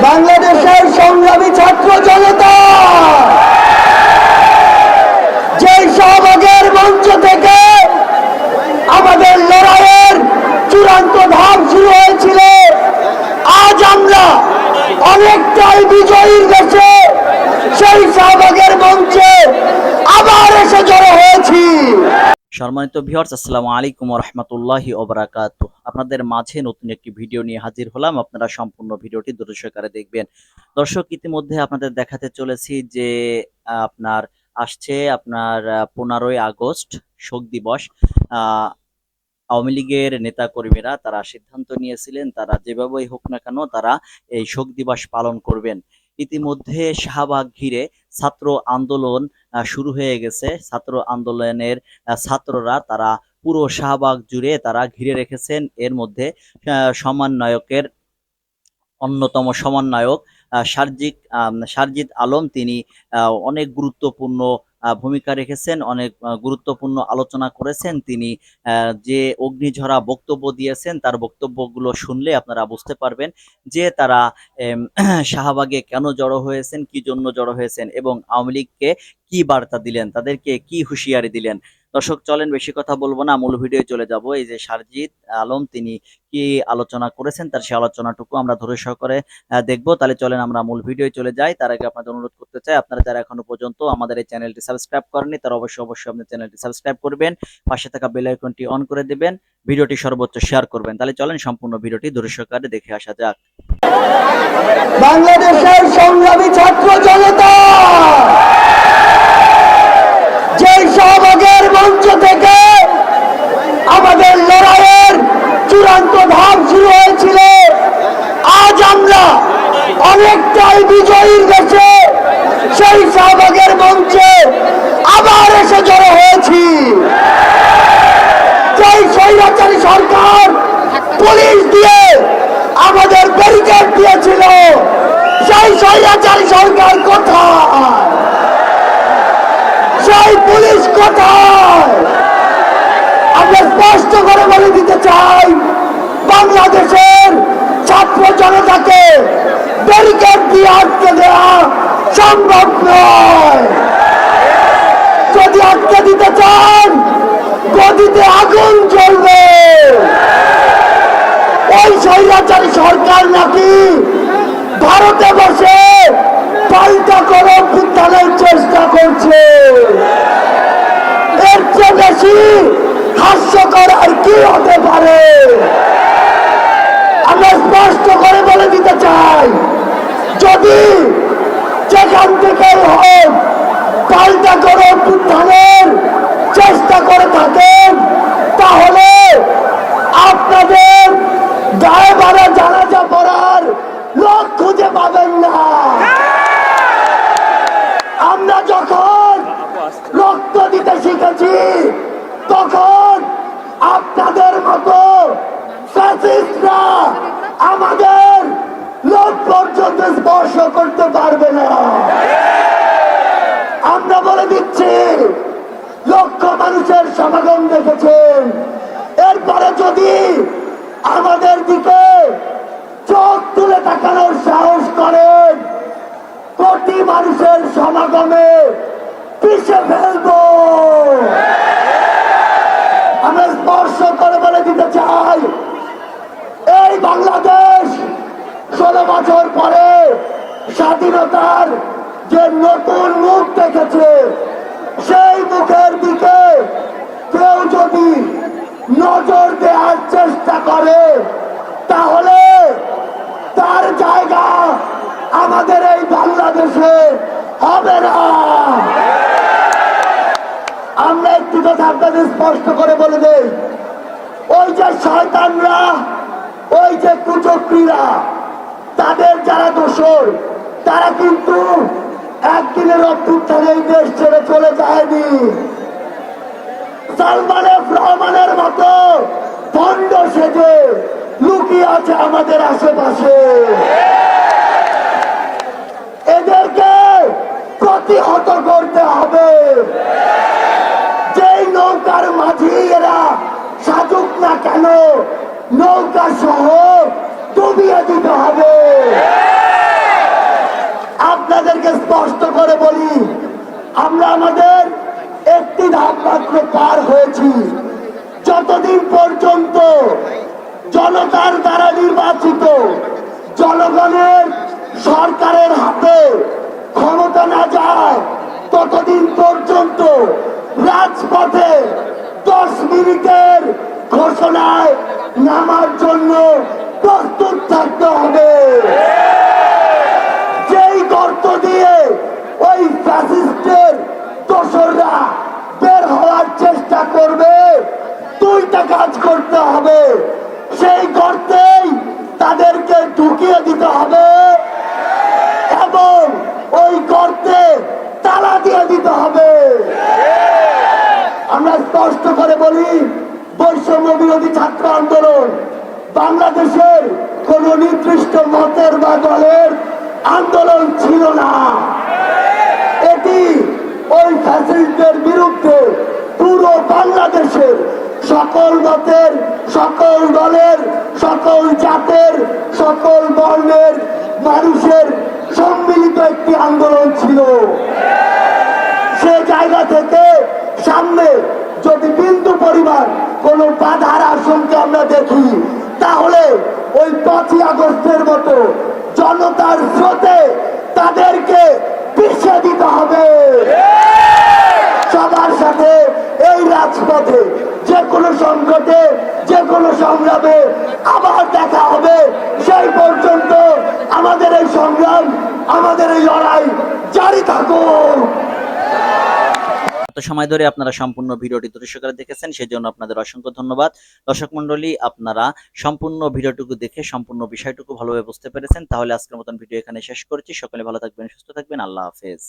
বাংলাদেশের সংগ্রামী ছাত্র জনতা যে শাহবাগের মঞ্চ থেকে আমাদের লড়াইয়ের চূড়ান্ত ধাপ শুরু হয়েছিল, আজ আমরা অনেকটাই বিজয়ীর দেশে সেই শাহবাগের মঞ্চে আবার এসে জড়ো হয়েছি। সম্মানিত ভিউয়ার্স, আসসালামু আলাইকুম ওয়া রাহমাতুল্লাহি ওয়া বারাকাতুহু। আপনাদের মাঝে নতুন একটি ভিডিও নিয়ে হাজির হলাম। আপনারা সম্পূর্ণ ভিডিওটি ধৈর্য সহকারে দেখবেন। দর্শক, ইতিমধ্যে আপনাদের দেখাতে চলেছি যে আপনার আসছে 15ই আগস্ট শোক দিবস। আওয়ামী লীগের নেতাকর্মীরা তারা সিদ্ধান্ত নিয়েছিলেন তারা যেভাবেই হোক না কেন তারা এই শোক দিবস পালন করবেন। ইতিমধ্যে শাহবাগ ঘিরে ছাত্র আন্দোলন শুরু হয়ে গেছে। ছাত্র আন্দোলনের ছাত্ররা তারা পুরো শাহবাগ জুড়ে তারা ঘিরে রেখেছেন। এর মধ্যে সমন্বয়কের অন্যতম সমন্বয়ক সারজিদ আলম, তিনি অনেক গুরুত্বপূর্ণ ভূমিকা রেখেছেন, অনেক গুরুত্বপূর্ণ আলোচনা করেছেন। তিনি যে অগ্নিঝরা বক্তব্য দিয়েছেন তার বক্তব্যগুলো শুনলে আপনারা বুঝতে পারবেন যে তারা শাহবাগে কেন জড়ো হয়েছেন, কি জন্য জড়ো হয়েছেন এবং আওয়ামী লীগকে কি বার্তা দিলেন, তাদেরকে কি হুঁশিয়ারি দিলেন। দর্শক, চলেন বেশি কথা বলবো না, মূল ভিডিও চলে যাব। এই যে সারজিদ আলম তিনি কি আলোচনা করেছেন তার সেই আলোচনাটুকু আমরা ধৈর্য সহকারে দেখবো। তাহলে চলেন আমরা মূল ভিডিও চলে যাই। তার আগে আপনাদের অনুরোধ করতে চাই, আপনারা যারা এখনো পর্যন্ত আমাদের এই চ্যানেলটি সাবস্ক্রাইব করেননি তারা অবশ্যই আপনার চ্যানেলটি সাবস্ক্রাইব করবেন, পাশে থাকা বেল আইকনটি অন করে দিবেন, ভিডিওটি সর্বোচ্চ শেয়ার করবেন। তাহলে চলেন সম্পূর্ণ ভিডিওটি ধৈর্য সহকারে দেখে আসা যাক। বাংলাদেশের সংগ্রামী ছাত্র জনতা যে শাহবাগের মঞ্চ থেকে আমাদের লড়াইয়ের চূড়ান্ত ধাপ শুরু হয়েছিল, আজ আমরা অনেকটাই বিজয়ীর দেশে সেই শাহবাগের মঞ্চে আবার এসে জড়ো হয়েছি। সেই স্বৈরাচারী সরকার পুলিশ দিয়ে আমাদের ব্যারিকেড দিয়েছিল, সেই স্বৈরাচারী সরকার কোথায়? সেই পুলিশ কোথায়? আমরা স্পষ্ট করে বলে দিতে চাই, বাংলাদেশের ছাত্র জনতাকে ব্যারিকেড দিয়ে আটকে দেওয়া সম্ভব নয়। যদি আটকে দিতে চান, গদিতে আগুন জ্বলবে। ওই স্বৈরাচারী সরকার নাকি ভারতে বসে পাল্টা করে উত্থানের চেষ্টা করছে। এর চেয়ে বেশি হাস্যকর আর কি হতে পারে? আমরা স্পষ্ট করে বলে দিতে চাই, যদি যেখান থেকে হোক পাল্টা করে উত্থানের চেষ্টা করে থাকেন, তাহলে আপনাদের গায়ে বাড়া জানাজা পড়ার লোক খুঁজে পাবেন না। আমরা যখন রক্ত দিতে শিখেছি তখন আপনাদের মতো ফ্যাসিস্টরা আমাদের লোক পর্যন্ত স্পর্শ করতে পারবে না। আমরা বলে দিচ্ছি, লক্ষ মানুষের সমাগম দেখেছেন, এরপরে যদি আমাদের দিকে চোখ তুলে তাকানোর সাহস করেন, কোটি মানুষের সমাগমে পিছে ফেলবো। আমরা স্পর্শ করে বলে দিতে চাই, এই বাংলাদেশ 16 বছর পরে স্বাধীনতার যে নতুন মুখ দেখেছে, সেই মুখের দিকে কেউ যদি নজর দেওয়ার চেষ্টা করে, তাহলে তার জায়গা আমাদের এই বাংলাদেশে হবে না। আমরা একটি কথা আপনাদের স্পষ্ট করে বলে দেই, ওই যে শয়তানরা, ওই যে কুচক্রীরা, তাদের যারা দোষর, তারা কিন্তু একদিনের অভ্যুত্থানে এই দেশ ছেড়ে চলে যায়নি। সালমান এফ রহমানের মতো ভণ্ড সেজে লুকিয়ে আছে আমাদের আশেপাশে। এদেরকে প্রতিহত করতে হবে। যেই নৌকার মাঝি এরা সাজুক না কেন, নৌকা সহ ডুবিয়ে দিতে হবে। চক্র পার হয়েছি। যতদিন পর্যন্ত জনতার দ্বারা নির্বাচিত জনগণের সরকারের হাতে ক্ষমতা না যায়, ততদিন পর্যন্ত রাজপথে 10 মিনিটের ঘোষণায় নামার জন্য প্রস্তুত থাকতে হবে। যেই গর্ত দিয়ে ওই ফ্যাসিস্টের দোসররা বের হওয়ার চেষ্টা করবে, দুইটা কাজ করতে হবে। সেই গর্তেই তাদেরকে ঢুকিয়ে দিতে হবে এবং ওই গর্তে তালা দিয়ে দিতে হবে। আমরা স্পষ্ট করে বলি, বৈষম্য বিরোধী ছাত্র আন্দোলন বাংলাদেশের কোন নির্দিষ্ট মতের বা দলের আন্দোলন ছিল না। এটি ওই ফ্যাসিস্টদের বিরুদ্ধে পুরো বাংলাদেশের সকল মতের, সকল দলের, সকল জাতের, সকল বর্ণের মানুষের সম্মিলিত একটি আন্দোলন ছিল। সে জায়গা থেকে সামনে যদি বিন্দু পরিমাণ কোন বাধার আশঙ্কা আমরা দেখি, তাহলে ওই 5ই আগস্টের মতো জনতার স্রোতে তাদেরকে পিছিয়ে দিতে হবে। সবার সাথে এই রাজপথে যে কোনো সংকটে, যে কোনো সংগ্রামে আবার দেখা হবে। সেই পর্যন্ত আমাদের এই সংগ্রাম, আমাদের এই লড়াই জারি থাকুক। এত সময় ধরে আপনারা সম্পূর্ণ ভিডিওটি ধৈর্য সহকারে দেখেছেন, সেজন্য আপনাদের অসংখ্য ধন্যবাদ। দর্শক মণ্ডলী, আপনারা সম্পূর্ণ ভিডিওটুকু দেখে সম্পূর্ণ বিষয়টুকু ভালোভাবে বুঝতে পেরেছেন। তাহলে আজকের মতন ভিডিও এখানে শেষ করছি। সকলে ভালো থাকবেন, সুস্থ থাকবেন। আল্লাহ হাফেজ।